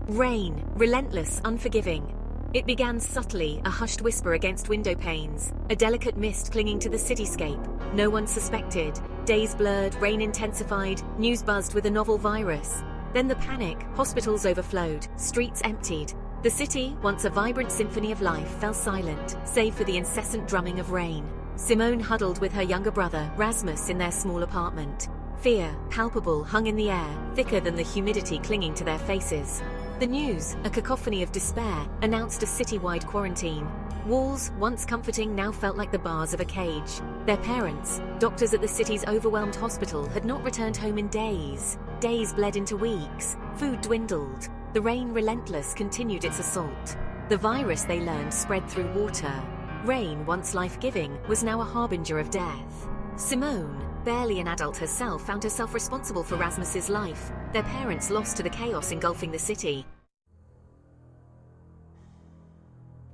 Rain, relentless, unforgiving. It began subtly, a hushed whisper against window panes, a delicate mist clinging to the cityscape. No one suspected. Days blurred, rain intensified, news buzzed with a novel virus. Then the panic, hospitals overflowed, streets emptied. The city, once a vibrant symphony of life, fell silent, save for the incessant drumming of rain. Simone huddled with her younger brother, Rasmus, in their small apartment. Fear, palpable, hung in the air, thicker than the humidity clinging to their faces. The news, a cacophony of despair, announced a citywide quarantine. Walls, once comforting, now felt like the bars of a cage. Their parents, doctors at the city's overwhelmed hospital, had not returned home in days. Days bled into weeks. Food dwindled. The rain, relentless, continued its assault. The virus, they learned, spread through water. Rain, once life-giving, was now a harbinger of death. Simone, barely an adult herself, found herself responsible for Rasmus's life, their parents lost to the chaos engulfing the city.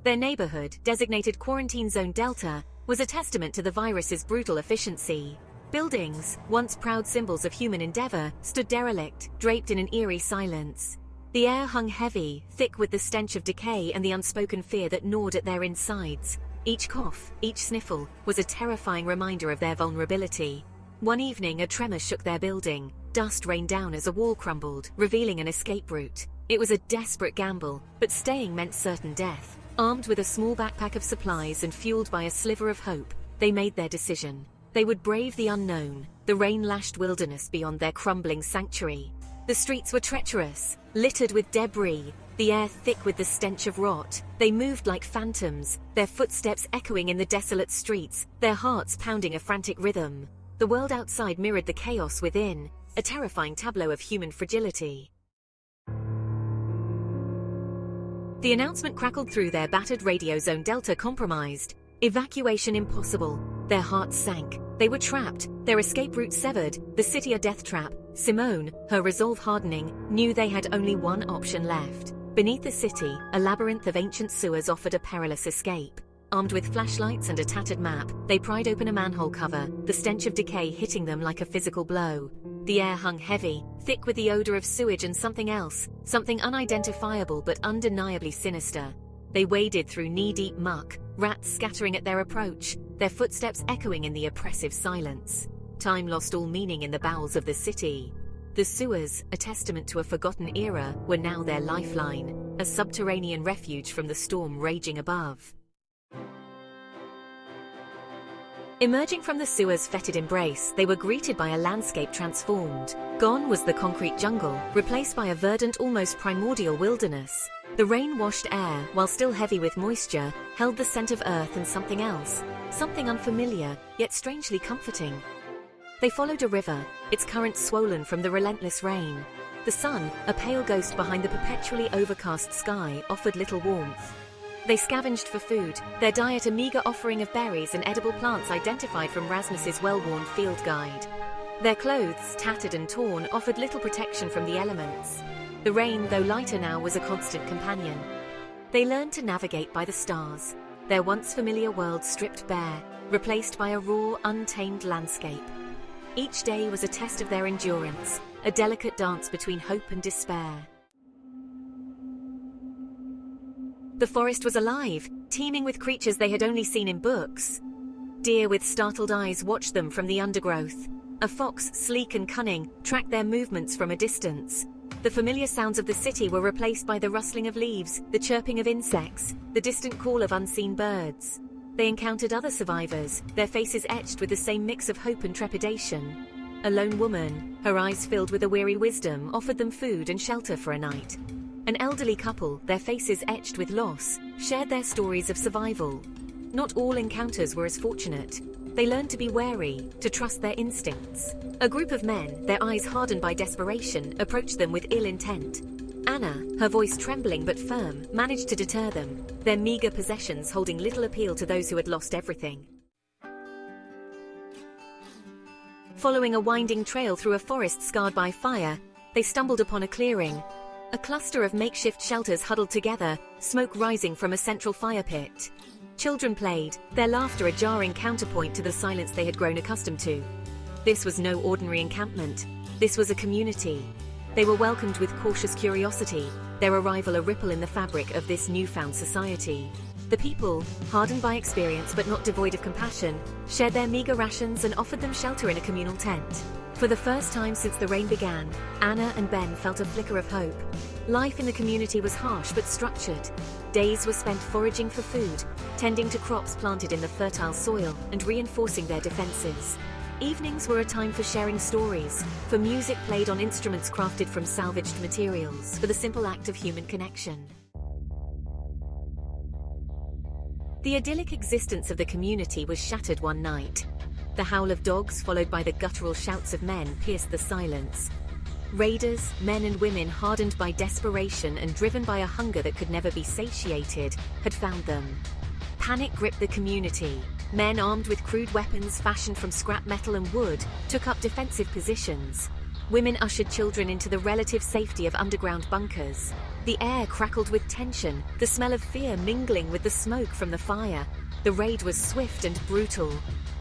Their neighborhood, designated Quarantine Zone Delta, was a testament to the virus's brutal efficiency. Buildings, once proud symbols of human endeavor, stood derelict, draped in an eerie silence. The air hung heavy, thick with the stench of decay and the unspoken fear that gnawed at their insides. Each cough, each sniffle, was a terrifying reminder of their vulnerability. One evening, a tremor shook their building. Dust rained down as a wall crumbled, revealing an escape route. It was a desperate gamble, but staying meant certain death. Armed with a small backpack of supplies and fueled by a sliver of hope, they made their decision. They would brave the unknown, the rain-lashed wilderness beyond their crumbling sanctuary. The streets were treacherous, littered with debris, the air thick with the stench of rot. They moved like phantoms, their footsteps echoing in the desolate streets, their hearts pounding a frantic rhythm. The world outside mirrored the chaos within, a terrifying tableau of human fragility. The announcement crackled through their battered radio. Zone Delta compromised. Evacuation impossible. Their hearts sank. They were trapped, their escape route severed, the city a death trap. Simone, her resolve hardening, knew they had only one option left. Beneath the city, a labyrinth of ancient sewers offered a perilous escape. Armed with flashlights and a tattered map, they pried open a manhole cover, the stench of decay hitting them like a physical blow. The air hung heavy, thick with the odor of sewage and something else, something unidentifiable but undeniably sinister. They waded through knee-deep muck, rats scattering at their approach, their footsteps echoing in the oppressive silence. Time lost all meaning in the bowels of the city. The sewers, a testament to a forgotten era, were now their lifeline, a subterranean refuge from the storm raging above. Emerging from the sewer's fetid embrace, they were greeted by a landscape transformed. Gone was the concrete jungle, replaced by a verdant, almost primordial wilderness. The rain-washed air, while still heavy with moisture, held the scent of earth and something else, something unfamiliar, yet strangely comforting. They followed a river, its current swollen from the relentless rain. The sun, a pale ghost behind the perpetually overcast sky, offered little warmth. They scavenged for food, their diet a meager offering of berries and edible plants identified from Rasmus's well-worn field guide. Their clothes, tattered and torn, offered little protection from the elements. The rain, though lighter now, was a constant companion. They learned to navigate by the stars, their once familiar world stripped bare, replaced by a raw, untamed landscape. Each day was a test of their endurance, a delicate dance between hope and despair. The forest was alive, teeming with creatures they had only seen in books. Deer with startled eyes watched them from the undergrowth. A fox, sleek and cunning, tracked their movements from a distance. The familiar sounds of the city were replaced by the rustling of leaves, the chirping of insects, the distant call of unseen birds. They encountered other survivors, their faces etched with the same mix of hope and trepidation. A lone woman, her eyes filled with a weary wisdom, offered them food and shelter for a night. An elderly couple, their faces etched with loss, shared their stories of survival. Not all encounters were as fortunate. They learned to be wary, to trust their instincts. A group of men, their eyes hardened by desperation, approached them with ill intent. Anna, her voice trembling but firm, managed to deter them, their meager possessions holding little appeal to those who had lost everything. Following a winding trail through a forest scarred by fire, they stumbled upon a clearing. A cluster of makeshift shelters huddled together, smoke rising from a central fire pit. Children played, their laughter a jarring counterpoint to the silence they had grown accustomed to. This was no ordinary encampment. This was a community. They were welcomed with cautious curiosity, their arrival a ripple in the fabric of this newfound society. The people, hardened by experience but not devoid of compassion, shared their meager rations and offered them shelter in a communal tent. For the first time since the rain began, Anna and Ben felt a flicker of hope. Life in the community was harsh but structured. Days were spent foraging for food, tending to crops planted in the fertile soil, and reinforcing their defenses. Evenings were a time for sharing stories, for music played on instruments crafted from salvaged materials, for the simple act of human connection. The idyllic existence of the community was shattered one night. The howl of dogs, followed by the guttural shouts of men, pierced the silence. Raiders, men and women hardened by desperation and driven by a hunger that could never be satiated, had found them. Panic gripped the community. Men armed with crude weapons fashioned from scrap metal and wood took up defensive positions. Women ushered children into the relative safety of underground bunkers. The air crackled with tension, the smell of fear mingling with the smoke from the fire. The raid was swift and brutal.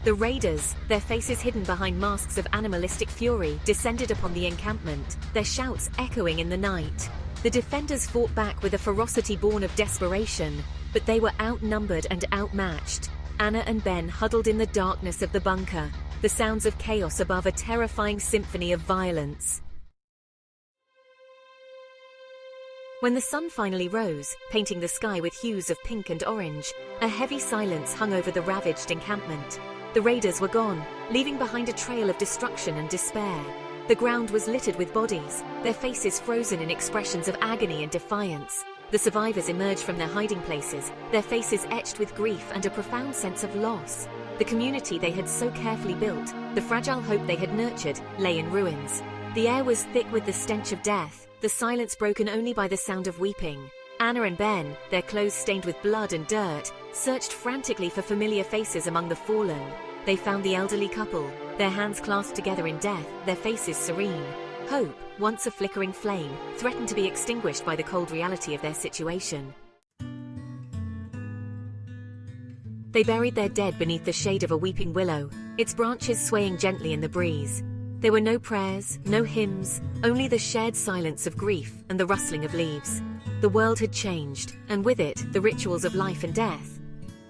The raiders, their faces hidden behind masks of animalistic fury, descended upon the encampment, their shouts echoing in the night. The defenders fought back with a ferocity born of desperation, but they were outnumbered and outmatched. Anna and Ben huddled in the darkness of the bunker, the sounds of chaos above a terrifying symphony of violence. When the sun finally rose, painting the sky with hues of pink and orange, a heavy silence hung over the ravaged encampment. The raiders were gone, leaving behind a trail of destruction and despair. The ground was littered with bodies, their faces frozen in expressions of agony and defiance. The survivors emerged from their hiding places, their faces etched with grief and a profound sense of loss. The community they had so carefully built, the fragile hope they had nurtured, lay in ruins. The air was thick with the stench of death, the silence broken only by the sound of weeping. Anna and Ben, their clothes stained with blood and dirt, searched frantically for familiar faces among the fallen. They found the elderly couple, their hands clasped together in death, their faces serene. Hope, once a flickering flame, threatened to be extinguished by the cold reality of their situation. They buried their dead beneath the shade of a weeping willow, its branches swaying gently in the breeze. There were no prayers, no hymns, only the shared silence of grief and the rustling of leaves. The world had changed, and with it, the rituals of life and death.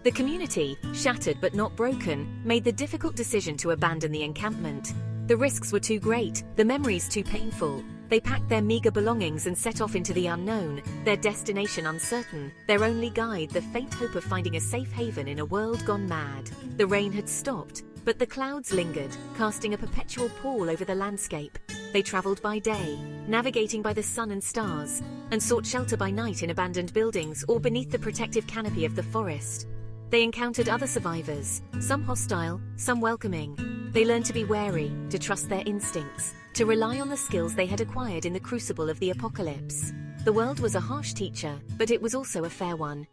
The community, shattered but not broken, made the difficult decision to abandon the encampment. The risks were too great, the memories too painful. They packed their meager belongings and set off into the unknown, their destination uncertain, their only guide the faint hope of finding a safe haven in a world gone mad. The rain had stopped, but the clouds lingered, casting a perpetual pall over the landscape. They traveled by day, navigating by the sun and stars, and sought shelter by night in abandoned buildings or beneath the protective canopy of the forest. They encountered other survivors, some hostile, some welcoming. They learned to be wary, to trust their instincts, to rely on the skills they had acquired in the crucible of the apocalypse. The world was a harsh teacher, but it was also a fair one.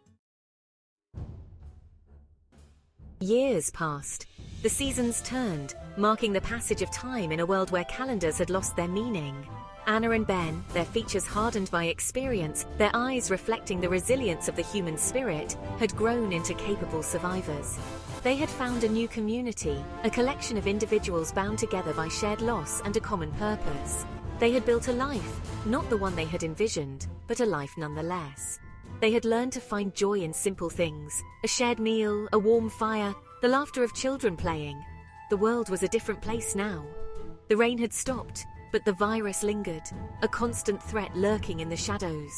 Years passed. The seasons turned, marking the passage of time in a world where calendars had lost their meaning. Anna and Ben, their features hardened by experience, their eyes reflecting the resilience of the human spirit, had grown into capable survivors. They had found a new community, a collection of individuals bound together by shared loss and a common purpose. They had built a life, not the one they had envisioned, but a life nonetheless. They had learned to find joy in simple things, a shared meal, a warm fire, the laughter of children playing. The world was a different place now. The rain had stopped, but the virus lingered, a constant threat lurking in the shadows.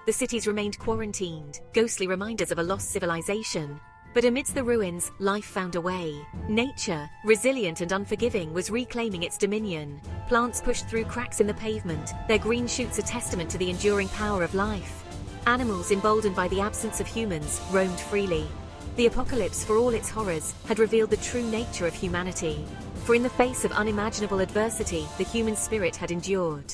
The cities remained quarantined, ghostly reminders of a lost civilization. But amidst the ruins, life found a way. Nature, resilient and unforgiving, was reclaiming its dominion. Plants pushed through cracks in the pavement, their green shoots a testament to the enduring power of life. Animals, emboldened by the absence of humans, roamed freely. The apocalypse, for all its horrors, had revealed the true nature of humanity. For in the face of unimaginable adversity, the human spirit had endured.